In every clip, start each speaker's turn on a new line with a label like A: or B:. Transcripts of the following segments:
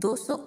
A: 200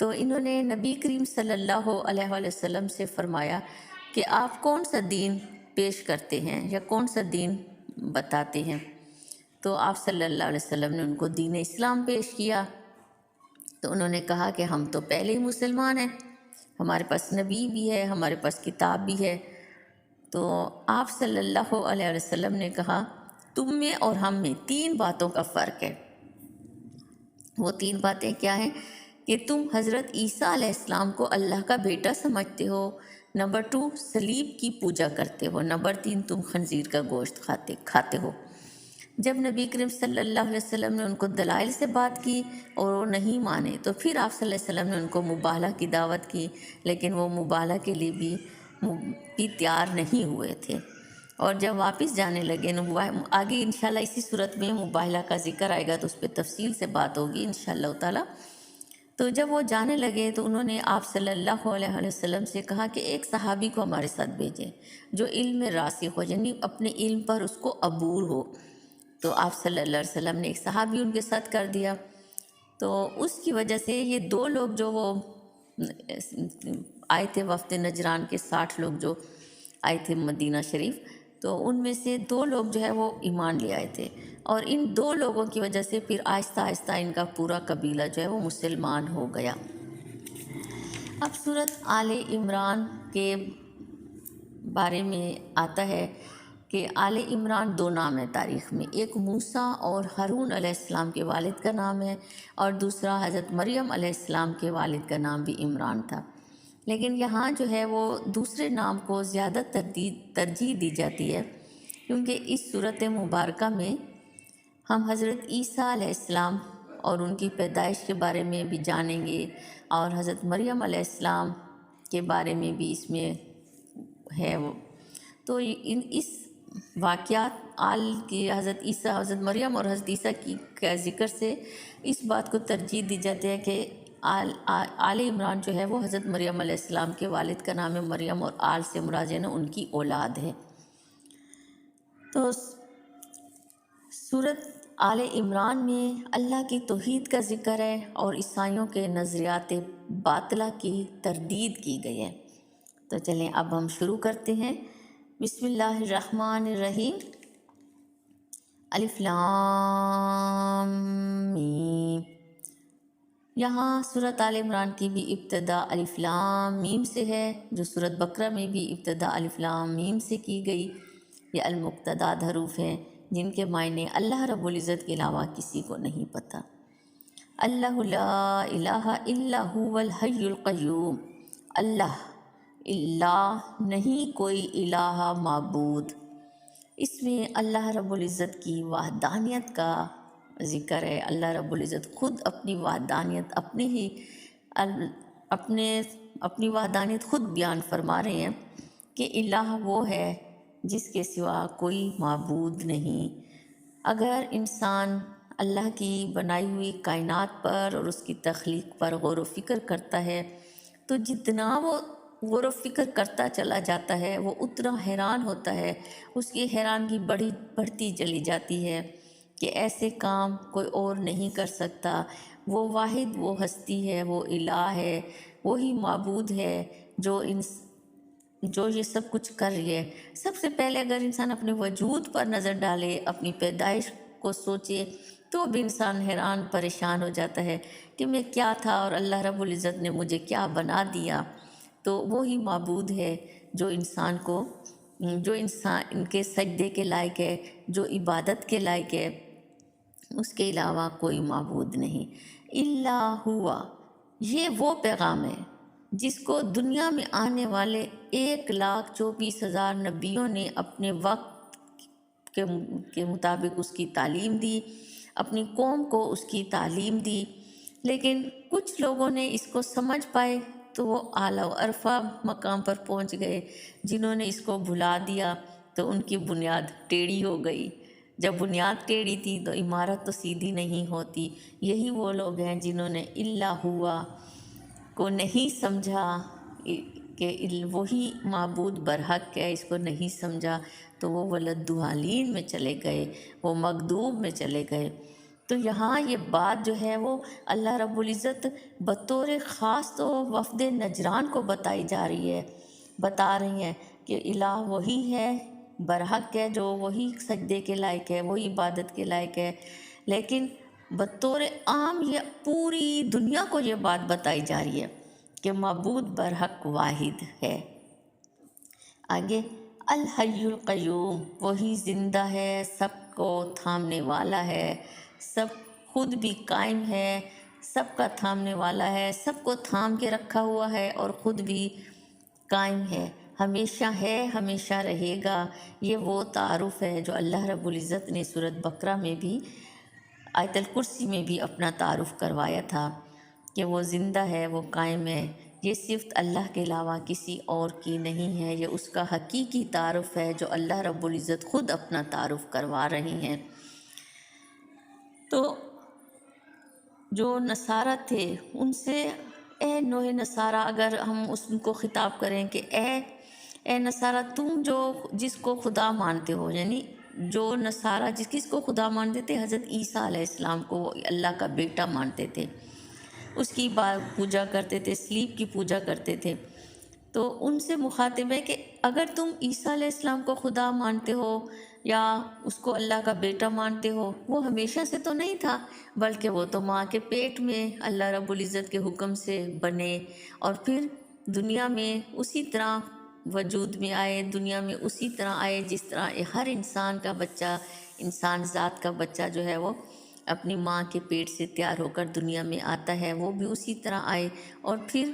A: تو انہوں نے نبی کریم صلی اللہ علیہ وسلم سے فرمایا کہ آپ کون سا دین پیش کرتے ہیں یا کون سا دین بتاتے ہیں؟ تو آپ صلی اللہ علیہ وسلم نے ان کو دین اسلام پیش کیا۔ تو انہوں نے کہا کہ ہم تو پہلے ہی مسلمان ہیں، ہمارے پاس نبی بھی ہے، ہمارے پاس کتاب بھی ہے۔ تو آپ صلی اللہ علیہ وسلم نے کہا تم میں اور ہم میں 3 باتوں کا فرق ہے۔ وہ 3 باتیں کیا ہیں؟ کہ تم حضرت عیسیٰ علیہ السلام کو اللہ کا بیٹا سمجھتے ہو، نمبر 2 صلیب کی پوجا کرتے ہو، نمبر 3 تم خنزیر کا گوشت کھاتے ہو۔ جب نبی کریم صلی اللہ علیہ وسلم نے ان کو دلائل سے بات کی اور وہ نہیں مانے، تو پھر آپ صلی اللہ علیہ وسلم نے ان کو مبالہ کی دعوت کی، لیکن وہ مبالہ کے لیے بھی تیار نہیں ہوئے تھے۔ اور جب واپس جانے لگے، آگے انشاءاللہ اسی صورت میں مباہلہ کا ذکر آئے گا تو اس پہ تفصیل سے بات ہوگی انشاءاللہ تعالی۔ تو جب وہ جانے لگے تو انہوں نے آپ صلی اللہ علیہ وسلم سے کہا کہ ایک صحابی کو ہمارے ساتھ بھیجیں جو علم میں راسخ ہو، یعنی اپنے علم پر اس کو عبور ہو۔ تو آپ صلی اللہ علیہ وسلم نے ایک صحابی ان کے ساتھ کر دیا۔ تو اس کی وجہ سے یہ 2 لوگ جو وہ آئے تھے، وفد نجران کے 60 لوگ جو آئے تھے مدینہ شریف، تو ان میں سے 2 لوگ جو ہے وہ ایمان لے آئے تھے، اور ان 2 لوگوں کی وجہ سے پھر آہستہ آہستہ ان کا پورا قبیلہ جو ہے وہ مسلمان ہو گیا۔ اب سورۃ آل عمران کے بارے میں آتا ہے کہ آل عمران 2 نام ہے تاریخ میں، ایک موسیٰ اور ہارون علیہ السلام کے والد کا نام ہے، اور دوسرا حضرت مریم علیہ السلام کے والد کا نام بھی عمران تھا۔ لیکن یہاں جو ہے وہ دوسرے نام کو زیادہ ترجیح دی جاتی ہے، کیونکہ اس صورت مبارکہ میں ہم حضرت عیسیٰ علیہ السلام اور ان کی پیدائش کے بارے میں بھی جانیں گے، اور حضرت مریم علیہ السلام کے بارے میں بھی اس میں ہے وہ۔ تو اس واقعات کی حضرت عیسیٰ، حضرت مریم اور حضرت عیسیٰ کا ذکر سے اس بات کو ترجیح دی جاتی ہے کہ آل عمران جو ہے وہ حضرت مریم علیہ السلام کے والد کا نام ہے مریم، اور آل سے مراد ان کی اولاد ہے۔ تو سورۃ آل عمران میں اللہ کی توحید کا ذکر ہے اور عیسائیوں کے نظریات باطلہ کی تردید کی گئی ہے۔ تو چلیں اب ہم شروع کرتے ہیں۔ بسم اللہ الرحمن الرحیم۔ الف لام میم۔ یہاں سورۃ آل عمران کی بھی ابتدا الف لام میم سے ہے، جو سورۃ بقرہ میں بھی ابتدا الف لام میم سے کی گئی۔ یہ المقتضیٰ حروف ہیں جن کے معنی اللہ رب العزت کے علاوہ کسی کو نہیں پتہ۔ اللہ لا الہ الا هو الحی القیوم۔ اللہ نہیں کوئی الہ معبود۔ اس میں اللہ رب العزت کی وحدانیت کا ذکر ہے۔ اللہ رب العزت خود اپنی وحدانیت اپنی وحدانیت خود بیان فرما رہے ہیں کہ الہ وہ ہے جس کے سوا کوئی معبود نہیں۔ اگر انسان اللہ کی بنائی ہوئی کائنات پر اور اس کی تخلیق پر غور و فکر کرتا ہے تو جتنا وہ غور و فکر کرتا چلا جاتا ہے وہ اتنا حیران ہوتا ہے، اس کی حیرانگی بڑھتی چلی جاتی ہے کہ ایسے کام کوئی اور نہیں کر سکتا۔ وہ واحد وہ ہستی ہے، وہ الہ ہے، وہی معبود ہے جو یہ سب کچھ کر رہی ہے۔ سب سے پہلے اگر انسان اپنے وجود پر نظر ڈالے، اپنی پیدائش کو سوچے، تو بھی انسان حیران پریشان ہو جاتا ہے کہ میں کیا تھا اور اللہ رب العزت نے مجھے کیا بنا دیا۔ تو وہی معبود ہے جو انسان ان کے سجدے کے لائق ہے، جو عبادت کے لائق ہے، اس کے علاوہ کوئی معبود نہیں۔ الا ہوا، یہ وہ پیغام ہے جس کو دنیا میں آنے والے 1,24,000 نبیوں نے اپنے وقت کے مطابق اس کی تعلیم دی، اپنی قوم کو اس کی تعلیم دی، لیکن کچھ لوگوں نے اس کو سمجھ پائے تو وہ اعلیٰ و عرفہ مقام پر پہنچ گئے۔ جنہوں نے اس کو بھلا دیا تو ان کی بنیاد ٹیڑھی ہو گئی۔ جب بنیاد ٹیڑھی تھی تو عمارت تو سیدھی نہیں ہوتی۔ یہی وہ لوگ ہیں جنہوں نے الا ہوا کو نہیں سمجھا کہ وہی معبود برحق ہے، اس کو نہیں سمجھا تو وہ ولد الضالین میں چلے گئے، وہ مغضوب میں چلے گئے۔ تو یہاں یہ بات جو ہے وہ اللہ رب العزت بطور خاص تو وفد نجران کو بتائی جا رہی ہے، بتا رہی ہیں کہ الہ وہی ہے، برحق ہے، جو وہی سجدے کے لائق ہے، وہی عبادت کے لائق ہے، لیکن بطور عام یہ پوری دنیا کو یہ بات بتائی جا رہی ہے کہ معبود برحق واحد ہے۔ آگے الحی القیوم، وہی زندہ ہے، سب کو تھامنے والا ہے، سب خود بھی قائم ہے، سب کا تھامنے والا ہے، سب کو تھام کے رکھا ہوا ہے اور خود بھی قائم ہے، ہمیشہ رہے گا۔ یہ وہ تعارف ہے جو اللہ رب العزت نے سورۃ بقرہ میں بھی، آیت الکرسی میں بھی اپنا تعارف کروایا تھا کہ وہ زندہ ہے، وہ قائم ہے۔ یہ صفت اللہ کے علاوہ کسی اور کی نہیں ہے، یہ اس کا حقیقی تعارف ہے جو اللہ رب العزت خود اپنا تعارف کروا رہی ہیں۔ تو جو نصارہ تھے ان سے اے نوح نصارہ، اگر ہم اس کو خطاب کریں کہ اے نصارہ تم جس کو خدا مانتے ہو، یعنی جو نصارہ کس کو خدا مانتے تھے، حضرت عیسیٰ علیہ السلام کو وہ اللہ کا بیٹا مانتے تھے، اس کی پوجا کرتے تھے، صلیب کی پوجا کرتے تھے۔ تو ان سے مخاطب ہے کہ اگر تم عیسیٰ علیہ السلام کو خدا مانتے ہو یا اس کو اللہ کا بیٹا مانتے ہو، وہ ہمیشہ سے تو نہیں تھا، بلکہ وہ تو ماں کے پیٹ میں اللہ رب العزت کے حکم سے بنے اور پھر دنیا میں اسی طرح وجود میں آئے، دنیا میں اسی طرح آئے جس طرح ہر انسان کا بچہ، انسان ذات کا بچہ جو ہے وہ اپنی ماں کے پیٹ سے تیار ہو کر دنیا میں آتا ہے، وہ بھی اسی طرح آئے۔ اور پھر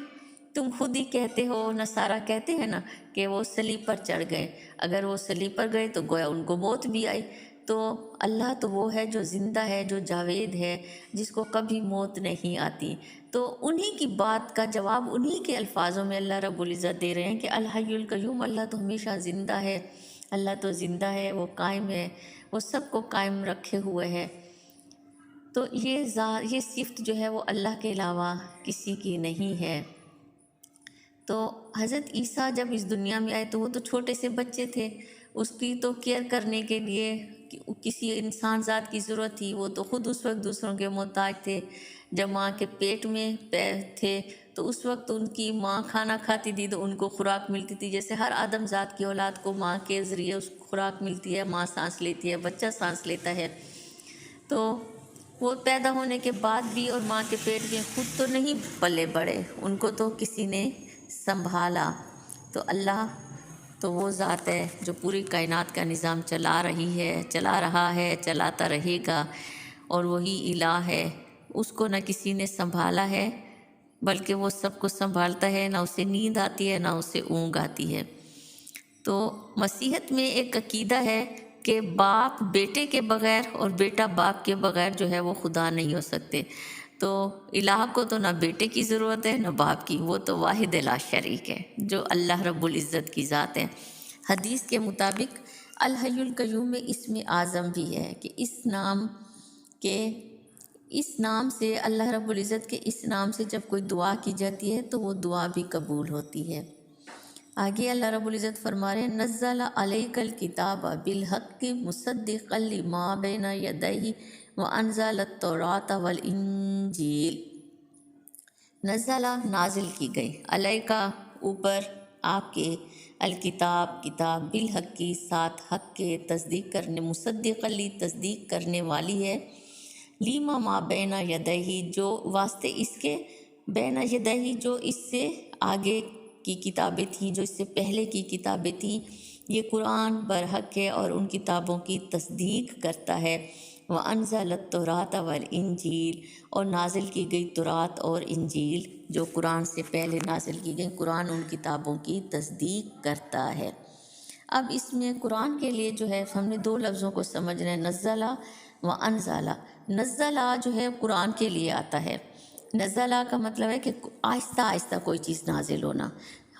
A: تم خود ہی کہتے ہو، نصارہ کہتے ہیں نا کہ وہ صلیب پر چڑھ گئے، اگر وہ صلیب پر گئے تو گویا ان کو موت بھی آئی۔ تو اللہ تو وہ ہے جو زندہ ہے، جو جاوید ہے، جس کو کبھی موت نہیں آتی۔ تو انہی کی بات کا جواب انہی کے الفاظوں میں اللہ رب العزت دے رہے ہیں کہ الحی القیوم، اللہ تو ہمیشہ زندہ ہے، اللہ تو زندہ ہے، وہ قائم ہے، وہ سب کو قائم رکھے ہوئے ہے۔ تو یہ صفت جو ہے وہ اللہ کے علاوہ کسی کی نہیں ہے۔ تو حضرت عیسیٰ جب اس دنیا میں آئے تو وہ تو چھوٹے سے بچے تھے، اس کی تو کیئر کرنے کے لیے کسی انسان ذات کی ضرورت تھی، وہ تو خود اس وقت دوسروں کے محتاج تھے۔ جب ماں کے پیٹ میں تھے تو اس وقت ان کی ماں کھانا کھاتی تھی تو ان کو خوراک ملتی تھی، جیسے ہر آدم ذات کی اولاد کو ماں کے ذریعے اس کو خوراک ملتی ہے، ماں سانس لیتی ہے، بچہ سانس لیتا ہے۔ تو وہ پیدا ہونے کے بعد بھی اور ماں کے پیٹ میں خود تو نہیں پلے بڑے، ان کو تو کسی نے سنبھالا۔ تو اللہ تو وہ ذات ہے جو پوری کائنات کا نظام چلا رہا ہے، چلاتا رہے گا، اور وہی الہ ہے، اس کو نہ کسی نے سنبھالا ہے بلکہ وہ سب کو سنبھالتا ہے، نہ اسے نیند آتی ہے نہ اسے اونگ آتی ہے۔ تو مسیحیت میں ایک عقیدہ ہے کہ باپ بیٹے کے بغیر اور بیٹا باپ کے بغیر جو ہے وہ خدا نہیں ہو سکتے۔ تو الہ کو تو نہ بیٹے کی ضرورت ہے نہ باپ کی، وہ تو واحد لا شریک ہے جو اللہ رب العزت کی ذات ہے۔ حدیث کے مطابق الحی القیوم میں اسم اعظم بھی ہے کہ اس نام سے اللہ رب العزت کے اس نام سے جب کوئی دعا کی جاتی ہے تو وہ دعا بھی قبول ہوتی ہے۔ آگے اللہ رب العزت فرما رہے ہیں نزل علیک الکتاب بالحق مصدقا لما بین یدیہ وانزل التوراۃ والانجیل۔ نزلہ نازل کی گئی، علیکہ اوپر آپ کے، الکتاب کتاب، بالحق کی ساتھ حق کے، تصدیق کرنے، مصدقا لی تصدیق کرنے والی ہے، لیما ما بین یدیہ جو واسطے اس کے، بین یدیہ جو اس سے آگے کی کتابیں تھیں، جو اس سے پہلے کی کتابیں تھیں۔ یہ قرآن برحق ہے اور ان کتابوں کی تصدیق کرتا ہے۔ وَأَنزَلَ التَّوْرَاةَ وَالْإِنجِيلَ اور نازل کی گئی تورات اور انجیل جو قرآن سے پہلے نازل کی گئی، قرآن ان کتابوں کی تصدیق کرتا ہے۔ اب اس میں قرآن کے لیے جو ہے ہم نے دو لفظوں کو سمجھنا ہے، نزلہ و انزلہ۔ نزلہ جو ہے قرآن کے لیے آتا ہے، نزلہ کا مطلب ہے کہ آہستہ آہستہ کوئی چیز نازل ہونا۔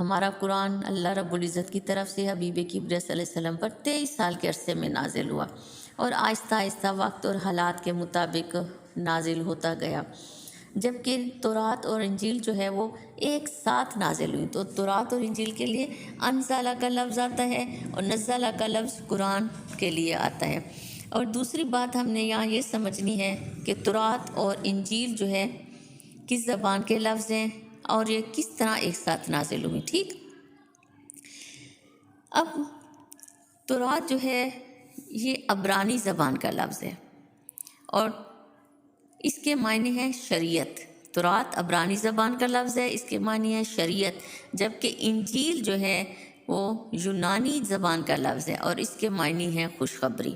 A: ہمارا قرآن اللہ رب العزت کی طرف سے حبیب کبریٰ صلی اللہ علیہ وسلم پر 23 سال کے عرصے میں نازل ہوا اور آہستہ آہستہ وقت اور حالات کے مطابق نازل ہوتا گیا، جبکہ تورات اور انجیل جو ہے وہ ایک ساتھ نازل ہوئی۔ تو تورات اور انجیل کے لیے انزلہ کا لفظ آتا ہے اور نزلہ کا لفظ قرآن کے لیے آتا ہے۔ اور دوسری بات ہم نے یہاں یہ سمجھنی ہے کہ تورات اور انجیل جو ہے کس زبان کے لفظ ہیں اور یہ کس طرح ایک ساتھ نازل ہوئی. ٹھیک. اب تورات جو ہے یہ عبرانی زبان کا لفظ ہے اور اس کے معنی ہے شریعت. تورات عبرانی زبان کا لفظ ہے، اس کے معنی ہے شریعت، جبکہ انجیل جو ہے وہ یونانی زبان کا لفظ ہے اور اس کے معنی ہے خوشخبری.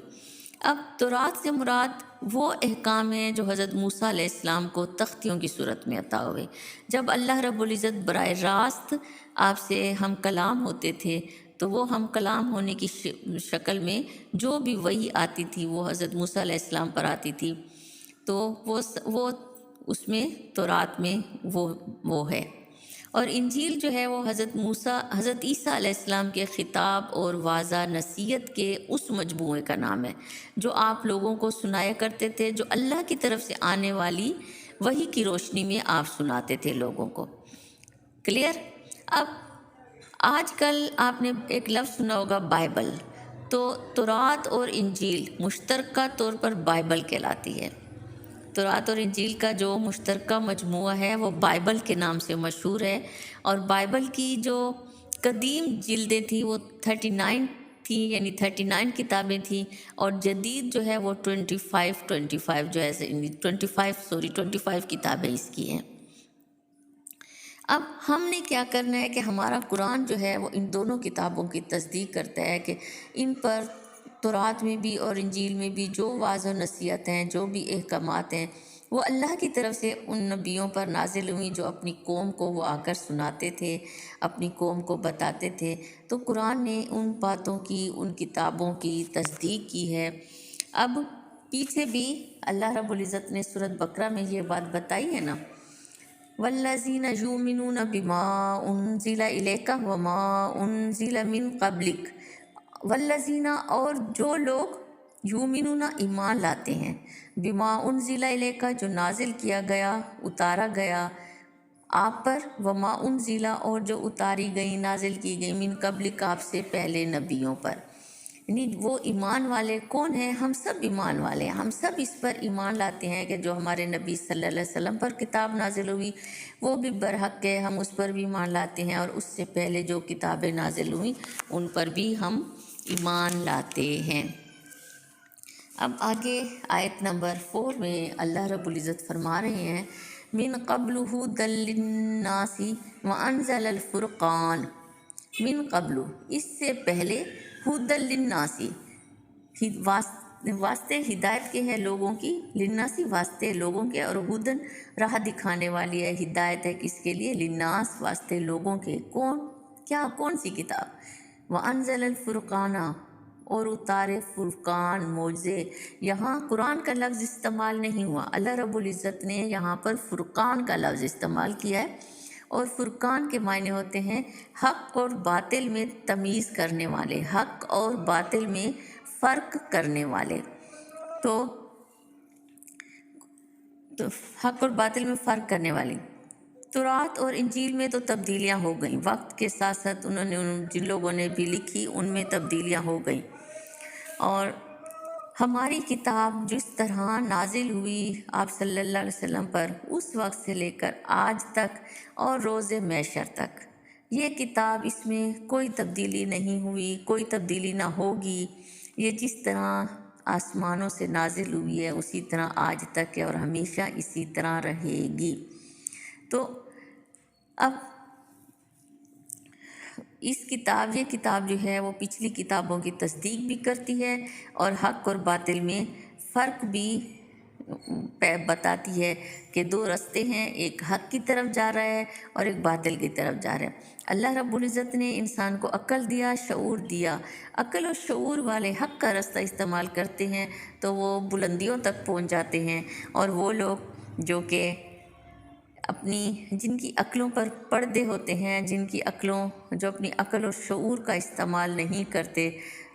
A: اب تورات سے مراد وہ احکام ہیں جو حضرت موسیٰ علیہ السلام کو تختیوں کی صورت میں عطا ہوئے. جب اللہ رب العزت براہ راست آپ سے ہم کلام ہوتے تھے تو وہ ہم کلام ہونے کی شکل میں جو بھی وحی آتی تھی وہ حضرت موسیٰ علیہ السلام پر آتی تھی، تو وہ اس میں تورات میں وہ ہے. اور انجیل جو ہے وہ حضرت عیسیٰ علیہ السلام کے خطاب اور واضح نصیحت کے اس مجموعے کا نام ہے جو آپ لوگوں کو سنایا کرتے تھے، جو اللہ کی طرف سے آنے والی وحی کی روشنی میں آپ سناتے تھے لوگوں کو. کلیئر؟ اب آج کل آپ نے ایک لفظ سنا ہوگا بائبل، تو تورات اور انجیل مشترکہ طور پر بائبل کہلاتی ہے. تورات اور انجیل کا جو مشترکہ مجموعہ ہے وہ بائبل کے نام سے مشہور ہے، اور بائبل کی جو قدیم جلدیں تھیں وہ 39 تھیں، یعنی 39 کتابیں تھیں، اور جدید جو ہے وہ 25 جو ہے 25 کتابیں اس کی ہیں. اب ہم نے کیا کرنا ہے کہ ہمارا قرآن جو ہے وہ ان دونوں کتابوں کی تصدیق کرتا ہے کہ ان پر تورات میں بھی اور انجیل میں بھی جو واضح و نصیحت ہیں، جو بھی احکامات ہیں، وہ اللہ کی طرف سے ان نبیوں پر نازل ہوئی جو اپنی قوم کو وہ آ کر سناتے تھے، اپنی قوم کو بتاتے تھے. تو قرآن نے ان باتوں کی، ان کتابوں کی تصدیق کی ہے. اب پیچھے بھی اللہ رب العزت نے سورۃ بقرہ میں یہ بات بتائی ہے نا، والذین یؤمنون بما انزل الیک وما انزل من قبلک. والذین، اور جو لوگ، یؤمنون ایمان لاتے ہیں، بما انزل الیک، جو نازل کیا گیا، اتارا گیا آپ پر، وما انزل، اور جو اتاری گئی، نازل کی گئی، من قبلک، آپ سے پہلے نبیوں پر. یعنی وہ ایمان والے کون ہیں؟ ہم سب ایمان والے ہیں. ہم سب اس پر ایمان لاتے ہیں کہ جو ہمارے نبی صلی اللہ علیہ وسلم پر کتاب نازل ہوئی وہ بھی برحق ہے، ہم اس پر بھی ایمان لاتے ہیں، اور اس سے پہلے جو کتابیں نازل ہوئیں ان پر بھی ہم ایمان لاتے ہیں. اب آگے آیت نمبر 4 میں اللہ رب العزت فرما رہے ہیں، من قبل ھدی للناس وانزل الفرقان. من قبل، اس سے پہلے، ھدی للناس، واسطے ہدایت کے ہیں لوگوں کی، للناس واسطے لوگوں کے، اور ھدی راہ دکھانے والی ہے، ہدایت ہے کس کے لیے؟ للناس، واسطے لوگوں کے. کون سی کتاب؟ وانزل الفرقان، اور اتارے فرقان، معجزے. یہاں قرآن کا لفظ استعمال نہیں ہوا، اللہ رب العزت نے یہاں پر فرقان کا لفظ استعمال کیا ہے، اور فرقان کے معنی ہوتے ہیں حق اور باطل میں تمیز کرنے والے، حق اور باطل میں فرق کرنے والے. تو حق اور باطل میں فرق کرنے والی. تورات اور انجیل میں تو تبدیلیاں ہو گئیں، وقت کے ساتھ ساتھ انہوں نے جن لوگوں نے بھی لکھی ان میں تبدیلیاں ہو گئیں، اور ہماری کتاب جس طرح نازل ہوئی آپ صلی اللہ علیہ وسلم پر اس وقت سے لے کر آج تک اور روز محشر تک، یہ کتاب، اس میں کوئی تبدیلی نہیں ہوئی، کوئی تبدیلی نہ ہوگی. یہ جس طرح آسمانوں سے نازل ہوئی ہے اسی طرح آج تک ہے اور ہمیشہ اسی طرح رہے گی. تو اب یہ کتاب جو ہے وہ پچھلی کتابوں کی تصدیق بھی کرتی ہے اور حق اور باطل میں فرق بھی بتاتی ہے کہ دو راستے ہیں، ایک حق کی طرف جا رہا ہے اور ایک باطل کی طرف جا رہا ہے. اللہ رب العزت نے انسان کو عقل دیا، شعور دیا. عقل اور شعور والے حق کا راستہ استعمال کرتے ہیں تو وہ بلندیوں تک پہنچ جاتے ہیں، اور وہ لوگ جو کہ جن کی عقلوں پر پردے ہوتے ہیں، جو اپنی عقل اور شعور کا استعمال نہیں کرتے،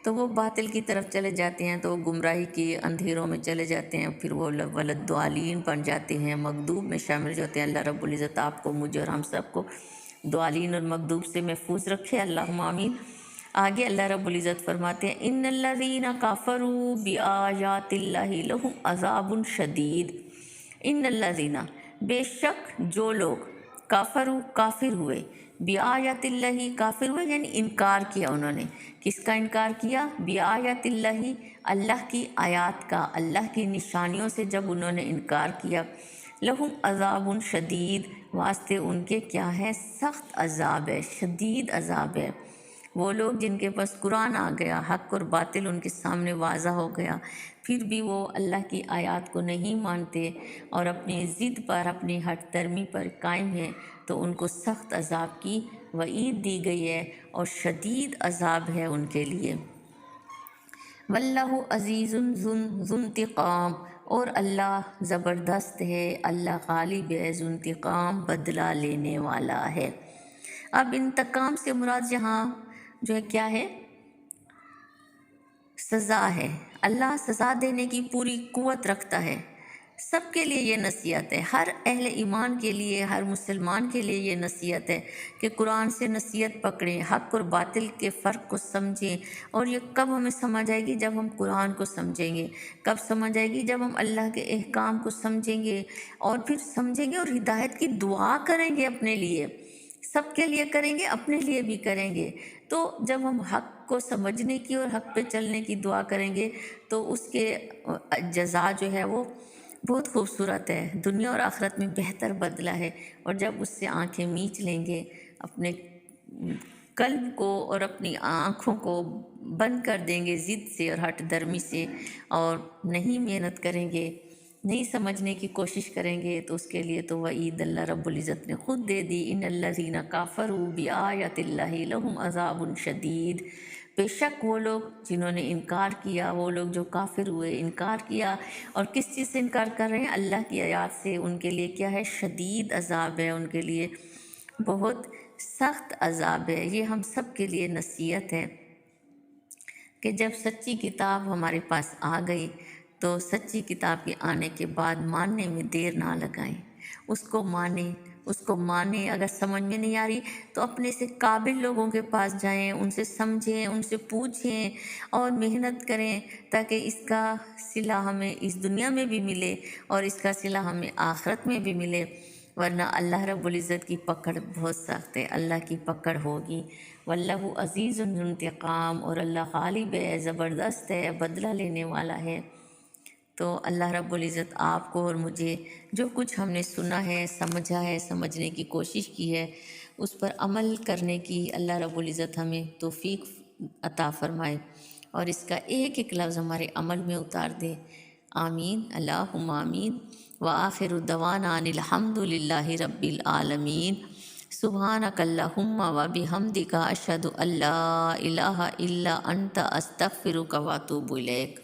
A: تو وہ باطل کی طرف چلے جاتے ہیں، تو وہ گمراہی کے اندھیروں میں چلے جاتے ہیں، پھر وہ ضالین بن جاتے ہیں، مغضوب میں شامل ہوتے ہیں. اللہ رب العزت آپ کو، مجھے اور ہم سب کو ضالین اور مغضوب سے محفوظ رکھے، اللہم آمین. آگے اللہ رب العزت فرماتے ہیں ان الذین کفروا بآیات اللہ لہم عذاب شدید۔ ان الذین، بے شک جو لوگ، کافر ہوئے، بآیات اللہ، کافر ہوئے یعنی انکار کیا انہوں نے۔ کس کا انکار کیا؟ بآیات اللہ، اللہ کی آیات کا، اللہ کی نشانیوں سے جب انہوں نے انکار کیا، لہم عذاب شدید، واسطے ان کے کیا ہے؟ سخت عذاب ہے، شدید عذاب ہے۔ وہ لوگ جن کے پاس قرآن آ گیا، حق اور باطل ان کے سامنے واضح ہو گیا، پھر بھی وہ اللہ کی آیات کو نہیں مانتے اور اپنی ضد پر، اپنی ہٹ درمی پر قائم ہیں، تو ان کو سخت عذاب کی وعید دی گئی ہے اور شدید عذاب ہے ان کے لیے۔ واللہ عزیز ذو انتقام، اور اللہ زبردست ہے، اللہ غالب ہے، ذو انتقام، بدلہ لینے والا ہے۔ اب انتقام سے مراد یہاں جو ہے کیا ہے؟ سزا ہے۔ اللہ سزا دینے کی پوری قوت رکھتا ہے۔ سب کے لیے یہ نصیحت ہے، ہر اہل ایمان کے لیے، ہر مسلمان کے لیے یہ نصیحت ہے کہ قرآن سے نصیحت پکڑیں، حق اور باطل کے فرق کو سمجھیں۔ اور یہ کب ہمیں سمجھ آئے گی؟ جب ہم قرآن کو سمجھیں گے۔ کب سمجھ آئے گی؟ جب ہم اللہ کے احکام کو سمجھیں گے، اور پھر سمجھیں گے اور ہدایت کی دعا کریں گے اپنے لیے، سب کے لیے کریں گے، اپنے لیے بھی کریں گے۔ تو جب ہم حق کو سمجھنے کی اور حق پہ چلنے کی دعا کریں گے تو اس کے جزا جو ہے وہ بہت خوبصورت ہے، دنیا اور آخرت میں بہتر بدلہ ہے۔ اور جب اس سے آنکھیں میچ لیں گے، اپنے قلب کو اور اپنی آنکھوں کو بند کر دیں گے ضد سے اور ہٹ درمی سے، اور نہیں محنت کریں گے، نہیں سمجھنے کی کوشش کریں گے، تو اس کے لیے تو وعید اللہ رب العزت نے خود دے دی۔ ان الذین کفروا بآیات اللہ لہم عذاب شدید، بے شک وہ لوگ جنہوں نے انکار کیا، وہ لوگ جو کافر ہوئے، انکار کیا، اور کس چیز سے انکار کر رہے ہیں؟ اللہ کی آیات سے، ان کے لیے کیا ہے؟ شدید عذاب ہے، ان کے لیے بہت سخت عذاب ہے۔ یہ ہم سب کے لیے نصیحت ہے کہ جب سچی کتاب ہمارے پاس آ گئی تو سچی کتاب کے آنے کے بعد ماننے میں دیر نہ لگائیں، اس کو مانیں۔ اگر سمجھ میں نہیں آ رہی تو اپنے سے قابل لوگوں کے پاس جائیں، ان سے سمجھیں، ان سے پوچھیں اور محنت کریں، تاکہ اس کا صلہ ہمیں اس دنیا میں بھی ملے اور اس کا صلہ ہمیں آخرت میں بھی ملے۔ ورنہ اللہ رب العزت کی پکڑ بہت سخت ہے، اللہ کی پکڑ ہوگی۔ واللہ عزیز ذو انتقام، اور اللہ غالب ہے، زبردست ہے، بدلہ لینے والا ہے۔ تو اللہ رب العزت آپ کو اور مجھے جو کچھ ہم نے سنا ہے، سمجھا ہے، سمجھنے کی کوشش کی ہے، اس پر عمل کرنے کی اللہ رب العزت ہمیں توفیق عطا فرمائے، اور اس کا ایک ایک لفظ ہمارے عمل میں اتار دے۔ آمین، اللہم آمین۔ وآخر دعوانا ان الحمد للہ رب العالمین۔ سبحانک اللہم وبحمدک اشہد ان لا الہ الا انت استغفرک واتوب الیک۔